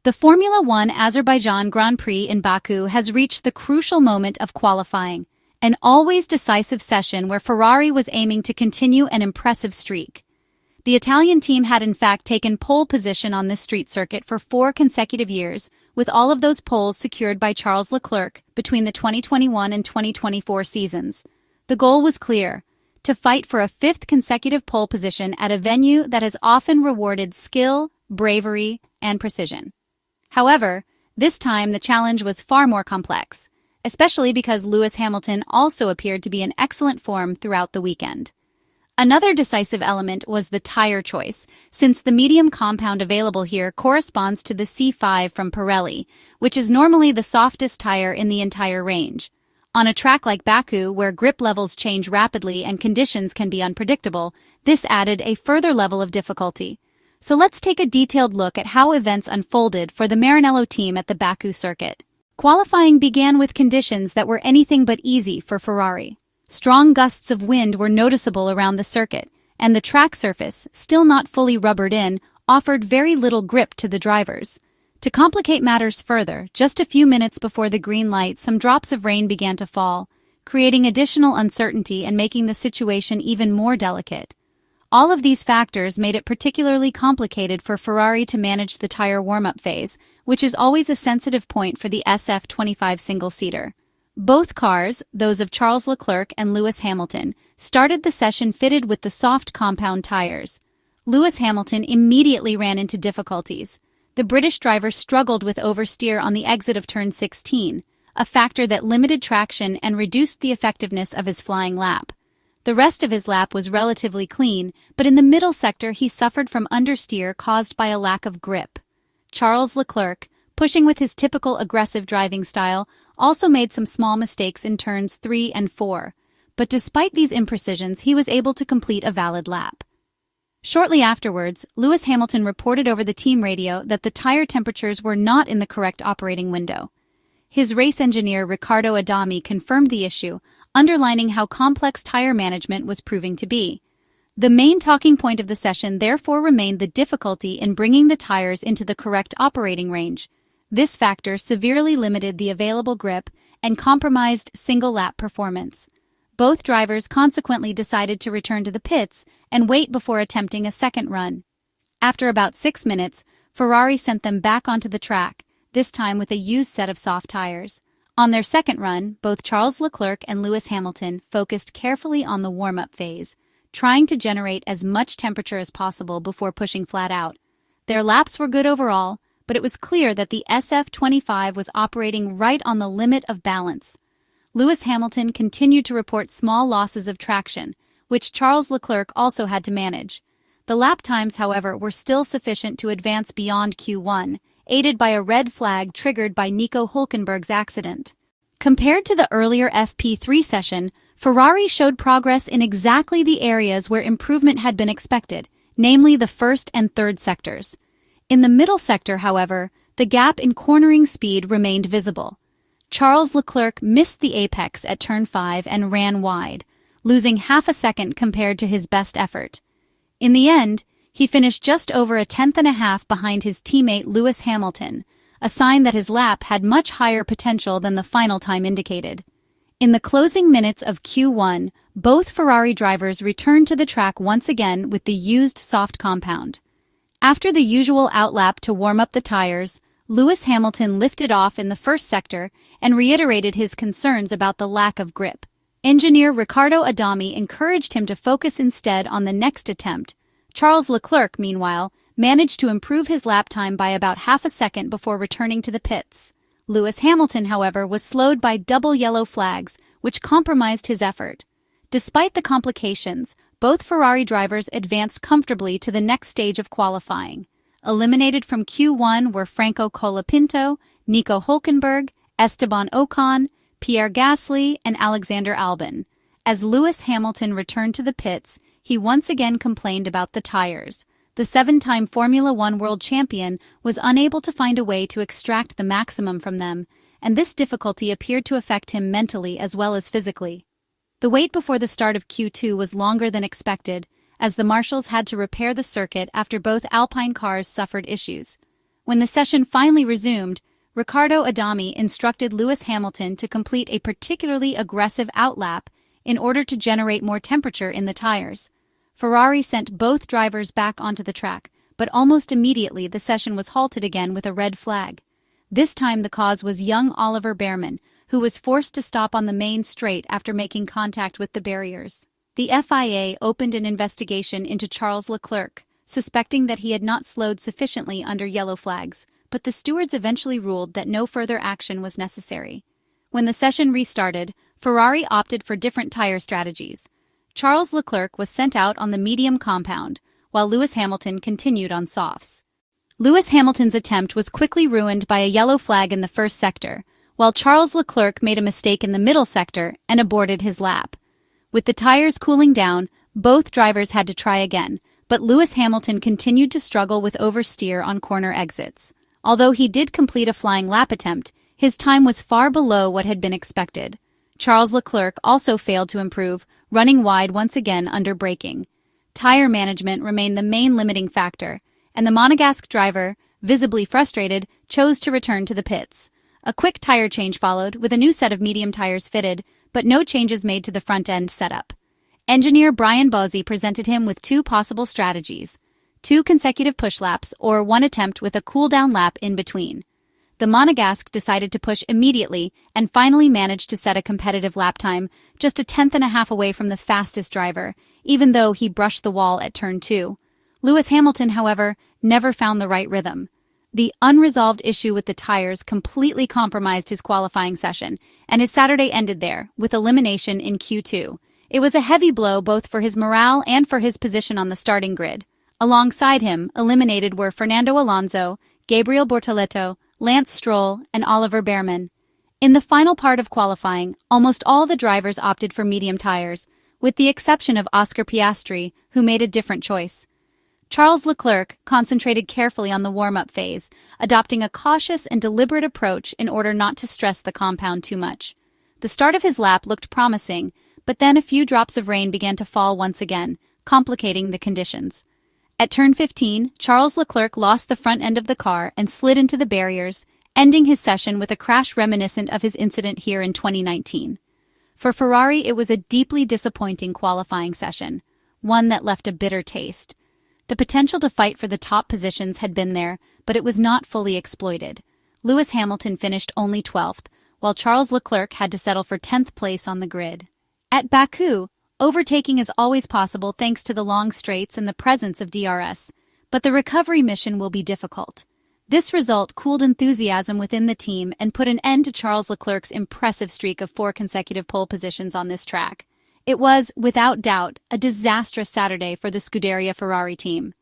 The Formula One Azerbaijan Grand Prix in Baku has reached the crucial moment of qualifying, an always decisive session where Ferrari was aiming to continue an impressive streak. The Italian team had in fact taken pole position on this street circuit for 4 consecutive years, with all of those poles secured by Charles Leclerc between the 2021 and 2024 seasons. The goal was clear: to fight for a 5th consecutive pole position at a venue that has often rewarded skill, bravery, and precision. However, this time the challenge was far more complex, especially because Lewis Hamilton also appeared to be in excellent form throughout the weekend. Another decisive element was the tire choice, since the medium compound available here corresponds to the C5 from Pirelli, which is normally the softest tire in the entire range. On a track like Baku, where grip levels change rapidly and conditions can be unpredictable, this added a further level of difficulty. So let's take a detailed look at how events unfolded for the Maranello team at the Baku circuit. Qualifying began with conditions that were anything but easy for Ferrari. Strong gusts of wind were noticeable around the circuit, and the track surface, still not fully rubbered in, offered very little grip to the drivers. To complicate matters further, just a few minutes before the green light, some drops of rain began to fall, creating additional uncertainty and making the situation even more delicate. All of these factors made it particularly complicated for Ferrari to manage the tire warm-up phase, which is always a sensitive point for the SF25 single-seater. Both cars, those of Charles Leclerc and Lewis Hamilton, started the session fitted with the soft compound tires. Lewis Hamilton immediately ran into difficulties. The British driver struggled with oversteer on the exit of turn 16, a factor that limited traction and reduced the effectiveness of his flying lap. The rest of his lap was relatively clean, but in the middle sector he suffered from understeer caused by a lack of grip. Charles Leclerc, pushing with his typical aggressive driving style, also made some small mistakes in turns 3 and 4, but despite these imprecisions, he was able to complete a valid lap. Shortly afterwards, Lewis Hamilton reported over the team radio that the tire temperatures were not in the correct operating window. His race engineer Riccardo Adami confirmed the issue, underlining how complex tire management was proving to be. The main talking point of the session therefore remained the difficulty in bringing the tires into the correct operating range. This factor severely limited the available grip and compromised single-lap performance. Both drivers consequently decided to return to the pits and wait before attempting a second run. After about 6 minutes, Ferrari sent them back onto the track, this time with a used set of soft tires. On their second run, both Charles Leclerc and Lewis Hamilton focused carefully on the warm-up phase, trying to generate as much temperature as possible before pushing flat out. Their laps were good overall, but it was clear that the SF25 was operating right on the limit of balance. Lewis Hamilton continued to report small losses of traction, which Charles Leclerc also had to manage. The lap times, however, were still sufficient to advance beyond Q1, aided by a red flag triggered by Nico Hülkenberg's accident. Compared to the earlier FP3 session, Ferrari showed progress in exactly the areas where improvement had been expected, namely the first and third sectors. In the middle sector, however, the gap in cornering speed remained visible. Charles Leclerc missed the apex at turn 5 and ran wide, losing half a second compared to his best effort. In the end, he finished just over a tenth and a half behind his teammate Lewis Hamilton, a sign that his lap had much higher potential than the final time indicated. In the closing minutes of Q1, both Ferrari drivers returned to the track once again with the used soft compound. After the usual outlap to warm up the tires, Lewis Hamilton lifted off in the first sector and reiterated his concerns about the lack of grip. Engineer Riccardo Adami encouraged him to focus instead on the next attempt. Charles Leclerc, meanwhile, managed to improve his lap time by about half a second before returning to the pits. Lewis Hamilton, however, was slowed by double yellow flags, which compromised his effort. Despite the complications, both Ferrari drivers advanced comfortably to the next stage of qualifying. Eliminated from Q1 were Franco Colapinto, Nico Hülkenberg, Esteban Ocon, Pierre Gasly, and Alexander Albon. As Lewis Hamilton returned to the pits, he once again complained about the tires. The 7-time Formula One world champion was unable to find a way to extract the maximum from them, and this difficulty appeared to affect him mentally as well as physically. The wait before the start of Q2 was longer than expected, as the marshals had to repair the circuit after both Alpine cars suffered issues. When the session finally resumed, Riccardo Adami instructed Lewis Hamilton to complete a particularly aggressive outlap in order to generate more temperature in the tires. Ferrari sent both drivers back onto the track, but almost immediately the session was halted again with a red flag. This time the cause was young Oliver Bearman, who was forced to stop on the main straight after making contact with the barriers. The FIA opened an investigation into Charles Leclerc, suspecting that he had not slowed sufficiently under yellow flags, but the stewards eventually ruled that no further action was necessary. When the session restarted, Ferrari opted for different tire strategies. Charles Leclerc was sent out on the medium compound, while Lewis Hamilton continued on softs. Lewis Hamilton's attempt was quickly ruined by a yellow flag in the first sector, while Charles Leclerc made a mistake in the middle sector and aborted his lap. With the tires cooling down, both drivers had to try again, but Lewis Hamilton continued to struggle with oversteer on corner exits. Although he did complete a flying lap attempt, his time was far below what had been expected. Charles Leclerc also failed to improve, running wide once again under braking. Tire management remained the main limiting factor, and the Monegasque driver, visibly frustrated, chose to return to the pits. A quick tire change followed, with a new set of medium tires fitted, but no changes made to the front-end setup. Engineer Brian Bozzi presented him with two possible strategies: 2 consecutive push laps or 1 attempt with a cool-down lap in between. The Monegasque decided to push immediately and finally managed to set a competitive lap time, just a tenth and a half away from the fastest driver, even though he brushed the wall at turn 2. Lewis Hamilton, however, never found the right rhythm. The unresolved issue with the tires completely compromised his qualifying session, and his Saturday ended there, with elimination in Q2. It was a heavy blow both for his morale and for his position on the starting grid. Alongside him, eliminated were Fernando Alonso, Gabriel Bortoleto, Lance Stroll, and Oliver Bearman. In the final part of qualifying, almost all the drivers opted for medium tires, with the exception of Oscar Piastri, who made a different choice. Charles Leclerc concentrated carefully on the warm-up phase, adopting a cautious and deliberate approach in order not to stress the compound too much. The start of his lap looked promising, but then a few drops of rain began to fall once again, complicating the conditions. At turn 15, Charles Leclerc lost the front end of the car and slid into the barriers, ending his session with a crash reminiscent of his incident here in 2019. For Ferrari, it was a deeply disappointing qualifying session, one that left a bitter taste. The potential to fight for the top positions had been there, but it was not fully exploited. Lewis Hamilton finished only 12th, while Charles Leclerc had to settle for 10th place on the grid. At Baku, overtaking is always possible thanks to the long straights and the presence of DRS, but the recovery mission will be difficult. This result cooled enthusiasm within the team and put an end to Charles Leclerc's impressive streak of 4 consecutive pole positions on this track. It was, without doubt, a disastrous Saturday for the Scuderia Ferrari team.